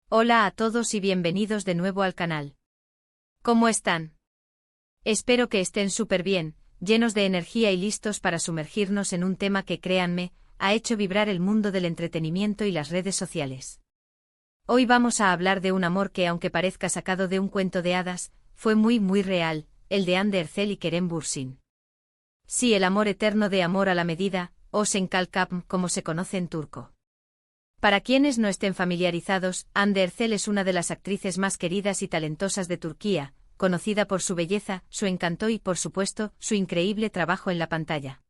Hola a todos y bienvenidos de nuevo al canal. ¿Cómo están? Espero que estén súper bien, llenos de energía y listos para sumergirnos en un tema que, créanme, ha hecho vibrar el mundo del entretenimiento y las redes sociales. Hoy vamos a hablar de un amor que, aunque parezca sacado de un cuento de hadas, fue muy real, el de Hande Erçel y Kerem Bürsin. Sí, el amor eterno de Amor a la Medida, o Senkalkam, como se conoce en turco. Para quienes no estén familiarizados, Hande Erçel es una de las actrices más queridas y talentosas de Turquía, conocida por su belleza, su encanto y, por supuesto, su increíble trabajo en la pantalla.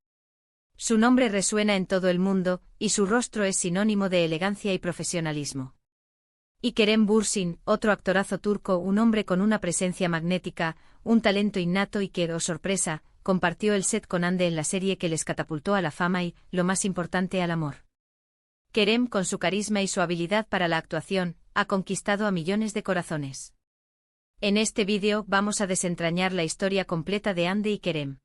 Su nombre resuena en todo el mundo, y su rostro es sinónimo de elegancia y profesionalismo. Y Kerem Bürsin, otro actorazo turco, un hombre con una presencia magnética, un talento innato y que, oh sorpresa, compartió el set con Hande en la serie que les catapultó a la fama y, lo más importante, al amor. Kerem, con su carisma y su habilidad para la actuación, ha conquistado a millones de corazones. En este vídeo vamos a desentrañar la historia completa de Hande y Kerem.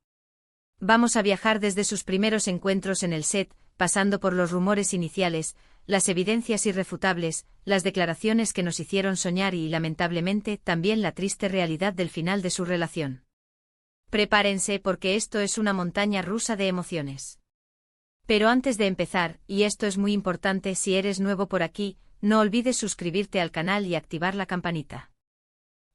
Vamos a viajar desde sus primeros encuentros en el set, pasando por los rumores iniciales, las evidencias irrefutables, las declaraciones que nos hicieron soñar y, lamentablemente, también la triste realidad del final de su relación. Prepárense porque esto es una montaña rusa de emociones. Pero antes de empezar, y esto es muy importante si eres nuevo por aquí, no olvides suscribirte al canal y activar la campanita.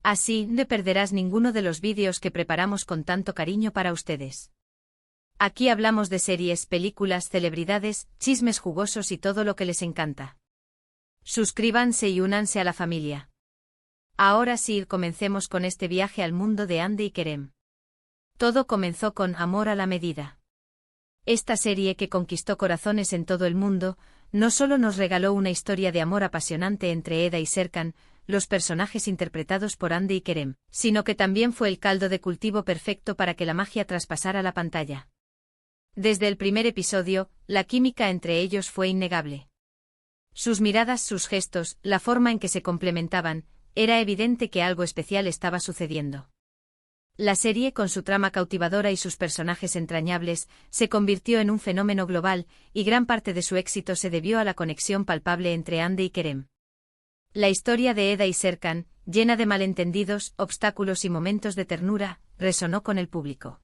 Así no perderás ninguno de los vídeos que preparamos con tanto cariño para ustedes. Aquí hablamos de series, películas, celebridades, chismes jugosos y todo lo que les encanta. Suscríbanse y únanse a la familia. Ahora sí, comencemos con este viaje al mundo de Hande y Kerem. Todo comenzó con Amor a la Medida. Esta serie que conquistó corazones en todo el mundo, no solo nos regaló una historia de amor apasionante entre Eda y Serkan, los personajes interpretados por Hande y Kerem, sino que también fue el caldo de cultivo perfecto para que la magia traspasara la pantalla. Desde el primer episodio, la química entre ellos fue innegable. Sus miradas, sus gestos, la forma en que se complementaban, era evidente que algo especial estaba sucediendo. La serie, con su trama cautivadora y sus personajes entrañables, se convirtió en un fenómeno global, y gran parte de su éxito se debió a la conexión palpable entre Hande y Kerem. La historia de Eda y Serkan, llena de malentendidos, obstáculos y momentos de ternura, resonó con el público.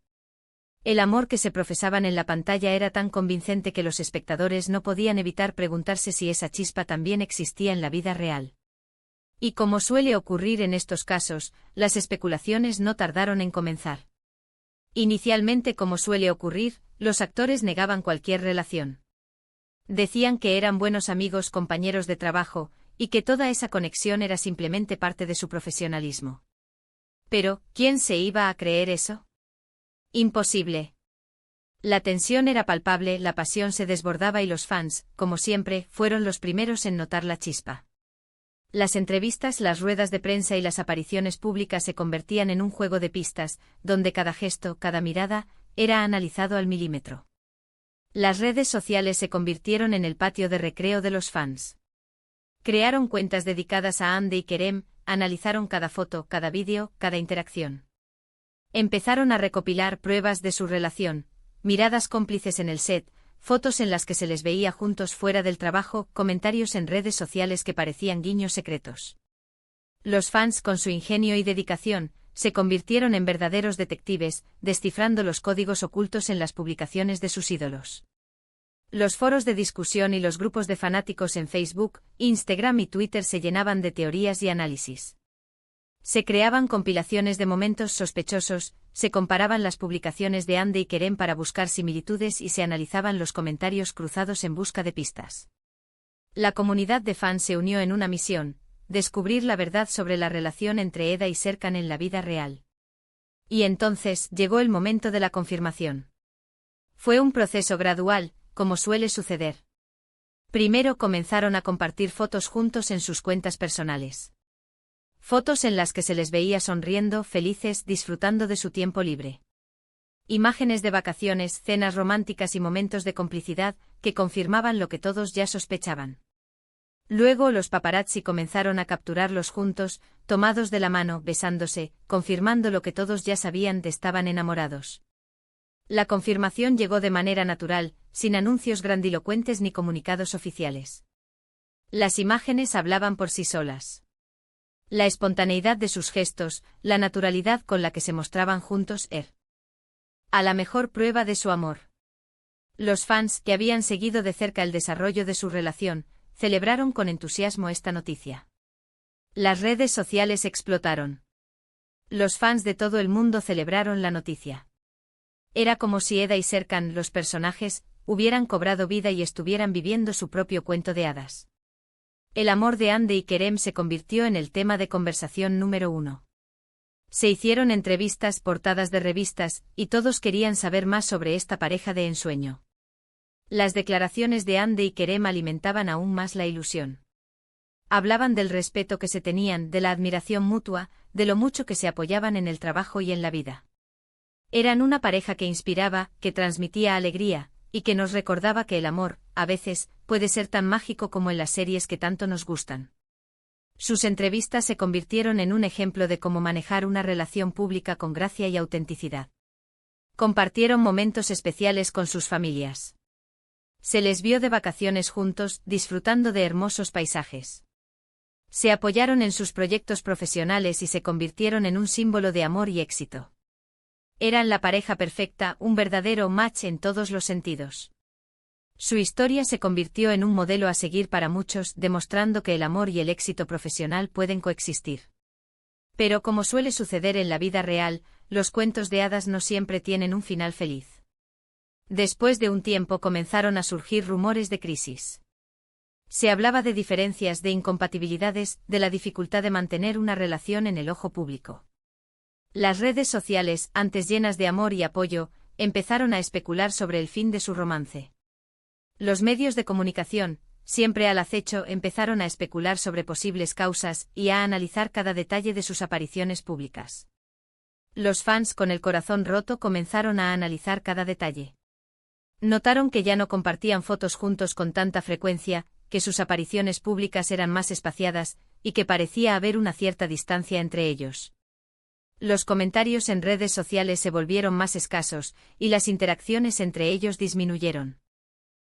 El amor que se profesaban en la pantalla era tan convincente que los espectadores no podían evitar preguntarse si esa chispa también existía en la vida real. Y como suele ocurrir en estos casos, las especulaciones no tardaron en comenzar. Inicialmente, como suele ocurrir, los actores negaban cualquier relación. Decían que eran buenos amigos, compañeros de trabajo, y que toda esa conexión era simplemente parte de su profesionalismo. Pero, ¿quién se iba a creer eso? Imposible. La tensión era palpable, la pasión se desbordaba y los fans, como siempre, fueron los primeros en notar la chispa. Las entrevistas, las ruedas de prensa y las apariciones públicas se convertían en un juego de pistas, donde cada gesto, cada mirada, era analizado al milímetro. Las redes sociales se convirtieron en el patio de recreo de los fans. Crearon cuentas dedicadas a Hande y Kerem, analizaron cada foto, cada vídeo, cada interacción. Empezaron a recopilar pruebas de su relación, miradas cómplices en el set, fotos en las que se les veía juntos fuera del trabajo, comentarios en redes sociales que parecían guiños secretos. Los fans, con su ingenio y dedicación, se convirtieron en verdaderos detectives, descifrando los códigos ocultos en las publicaciones de sus ídolos. Los foros de discusión y los grupos de fanáticos en Facebook, Instagram y Twitter se llenaban de teorías y análisis. Se creaban compilaciones de momentos sospechosos, se comparaban las publicaciones de Hande y Kerem para buscar similitudes y se analizaban los comentarios cruzados en busca de pistas. La comunidad de fans se unió en una misión: descubrir la verdad sobre la relación entre Eda y Serkan en la vida real. Y entonces llegó el momento de la confirmación. Fue un proceso gradual, como suele suceder. Primero comenzaron a compartir fotos juntos en sus cuentas personales. Fotos en las que se les veía sonriendo, felices, disfrutando de su tiempo libre. Imágenes de vacaciones, cenas románticas y momentos de complicidad, que confirmaban lo que todos ya sospechaban. Luego los paparazzi comenzaron a capturarlos juntos, tomados de la mano, besándose, confirmando lo que todos ya sabían: estaban enamorados. La confirmación llegó de manera natural, sin anuncios grandilocuentes ni comunicados oficiales. Las imágenes hablaban por sí solas. La espontaneidad de sus gestos, la naturalidad con la que se mostraban juntos, a la mejor prueba de su amor. Los fans, que habían seguido de cerca el desarrollo de su relación, celebraron con entusiasmo esta noticia. Las redes sociales explotaron. Los fans de todo el mundo celebraron la noticia. Era como si Eda y Serkan, los personajes, hubieran cobrado vida y estuvieran viviendo su propio cuento de hadas. El amor de Hande y Kerem se convirtió en el tema de conversación número 1. Se hicieron entrevistas, portadas de revistas, y todos querían saber más sobre esta pareja de ensueño. Las declaraciones de Hande y Kerem alimentaban aún más la ilusión. Hablaban del respeto que se tenían, de la admiración mutua, de lo mucho que se apoyaban en el trabajo y en la vida. Eran una pareja que inspiraba, que transmitía alegría, y que nos recordaba que el amor, a veces, puede ser tan mágico como en las series que tanto nos gustan. Sus entrevistas se convirtieron en un ejemplo de cómo manejar una relación pública con gracia y autenticidad. Compartieron momentos especiales con sus familias. Se les vio de vacaciones juntos, disfrutando de hermosos paisajes. Se apoyaron en sus proyectos profesionales y se convirtieron en un símbolo de amor y éxito. Eran la pareja perfecta, un verdadero match en todos los sentidos. Su historia se convirtió en un modelo a seguir para muchos, demostrando que el amor y el éxito profesional pueden coexistir. Pero como suele suceder en la vida real, los cuentos de hadas no siempre tienen un final feliz. Después de un tiempo comenzaron a surgir rumores de crisis. Se hablaba de diferencias, de incompatibilidades, de la dificultad de mantener una relación en el ojo público. Las redes sociales, antes llenas de amor y apoyo, empezaron a especular sobre el fin de su romance. Los medios de comunicación, siempre al acecho, empezaron a especular sobre posibles causas y a analizar cada detalle de sus apariciones públicas. Los fans con el corazón roto comenzaron a analizar cada detalle. Notaron que ya no compartían fotos juntos con tanta frecuencia, que sus apariciones públicas eran más espaciadas, y que parecía haber una cierta distancia entre ellos. Los comentarios en redes sociales se volvieron más escasos, y las interacciones entre ellos disminuyeron.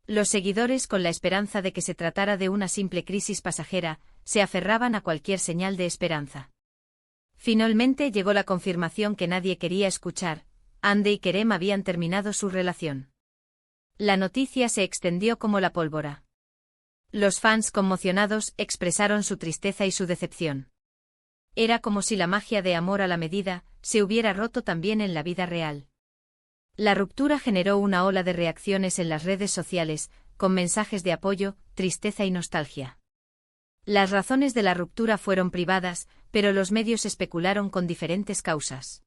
Los seguidores, con la esperanza de que se tratara de una simple crisis pasajera, se aferraban a cualquier señal de esperanza. Finalmente llegó la confirmación que nadie quería escuchar: Hande y Kerem habían terminado su relación. La noticia se extendió como la pólvora. Los fans, conmocionados, expresaron su tristeza y su decepción. Era como si la magia de amor a la medida se hubiera roto también en la vida real. La ruptura generó una ola de reacciones en las redes sociales, con mensajes de apoyo, tristeza y nostalgia. Las razones de la ruptura fueron privadas, pero los medios especularon con diferentes causas.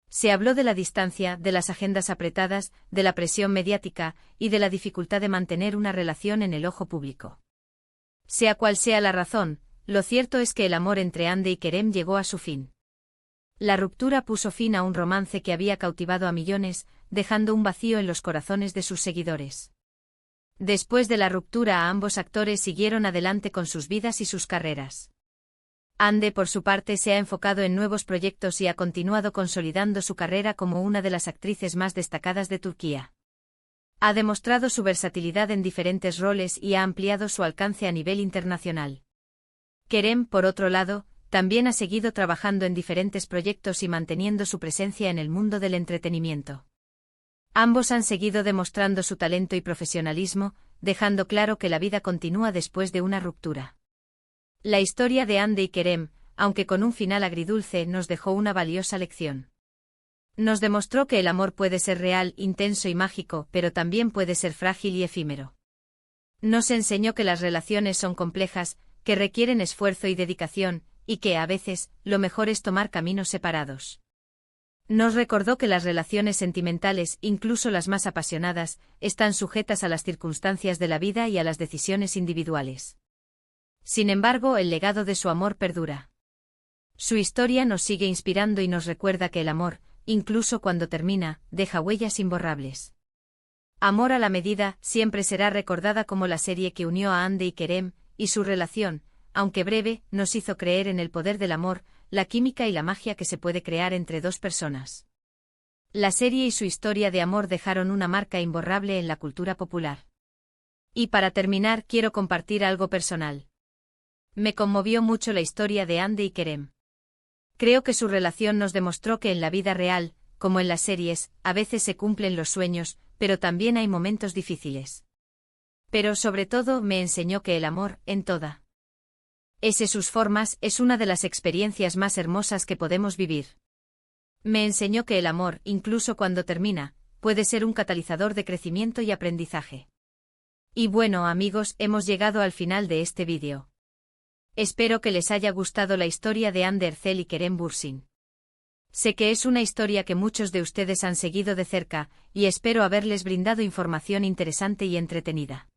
Se habló de la distancia, de las agendas apretadas, de la presión mediática, y de la dificultad de mantener una relación en el ojo público. Sea cual sea la razón, lo cierto es que el amor entre Hande y Kerem llegó a su fin. La ruptura puso fin a un romance que había cautivado a millones, dejando un vacío en los corazones de sus seguidores. Después de la ruptura, ambos actores siguieron adelante con sus vidas y sus carreras. Hande, por su parte, se ha enfocado en nuevos proyectos y ha continuado consolidando su carrera como una de las actrices más destacadas de Turquía. Ha demostrado su versatilidad en diferentes roles y ha ampliado su alcance a nivel internacional. Kerem, por otro lado, también ha seguido trabajando en diferentes proyectos y manteniendo su presencia en el mundo del entretenimiento. Ambos han seguido demostrando su talento y profesionalismo, dejando claro que la vida continúa después de una ruptura. La historia de Hande y Kerem, aunque con un final agridulce, nos dejó una valiosa lección. Nos demostró que el amor puede ser real, intenso y mágico, pero también puede ser frágil y efímero. Nos enseñó que las relaciones son complejas, que requieren esfuerzo y dedicación, y que, a veces, lo mejor es tomar caminos separados. Nos recordó que las relaciones sentimentales, incluso las más apasionadas, están sujetas a las circunstancias de la vida y a las decisiones individuales. Sin embargo, el legado de su amor perdura. Su historia nos sigue inspirando y nos recuerda que el amor, incluso cuando termina, deja huellas imborrables. Amor a la medida siempre será recordada como la serie que unió a Hande y Kerem, y su relación, aunque breve, nos hizo creer en el poder del amor, la química y la magia que se puede crear entre dos personas. La serie y su historia de amor dejaron una marca imborrable en la cultura popular. Y para terminar quiero compartir algo personal. Me conmovió mucho la historia de Andy y Kerem. Creo que su relación nos demostró que en la vida real, como en las series, a veces se cumplen los sueños, pero también hay momentos difíciles. Pero sobre todo me enseñó que el amor, en todas sus formas, es una de las experiencias más hermosas que podemos vivir. Me enseñó que el amor, incluso cuando termina, puede ser un catalizador de crecimiento y aprendizaje. Y bueno amigos, hemos llegado al final de este vídeo. Espero que les haya gustado la historia de Hande Erçel y Kerem Bürsin. Sé que es una historia que muchos de ustedes han seguido de cerca, y espero haberles brindado información interesante y entretenida.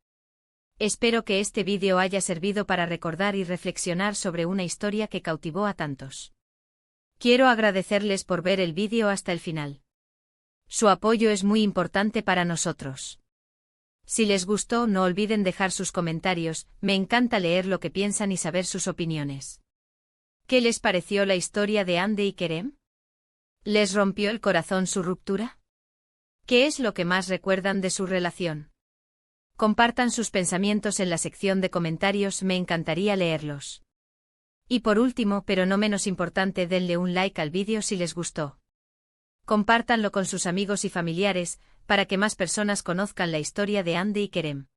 Espero que este vídeo haya servido para recordar y reflexionar sobre una historia que cautivó a tantos. Quiero agradecerles por ver el vídeo hasta el final. Su apoyo es muy importante para nosotros. Si les gustó, no olviden dejar sus comentarios, me encanta leer lo que piensan y saber sus opiniones. ¿Qué les pareció la historia de Hande y Kerem? ¿Les rompió el corazón su ruptura? ¿Qué es lo que más recuerdan de su relación? Compartan sus pensamientos en la sección de comentarios, me encantaría leerlos. Y por último, pero no menos importante, denle un like al vídeo si les gustó. Compártanlo con sus amigos y familiares, para que más personas conozcan la historia de Hande y Kerem.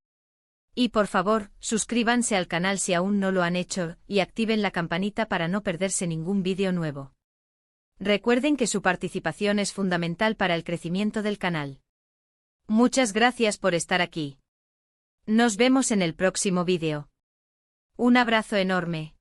Y por favor, suscríbanse al canal si aún no lo han hecho, y activen la campanita para no perderse ningún vídeo nuevo. Recuerden que su participación es fundamental para el crecimiento del canal. Muchas gracias por estar aquí. Nos vemos en el próximo vídeo. Un abrazo enorme.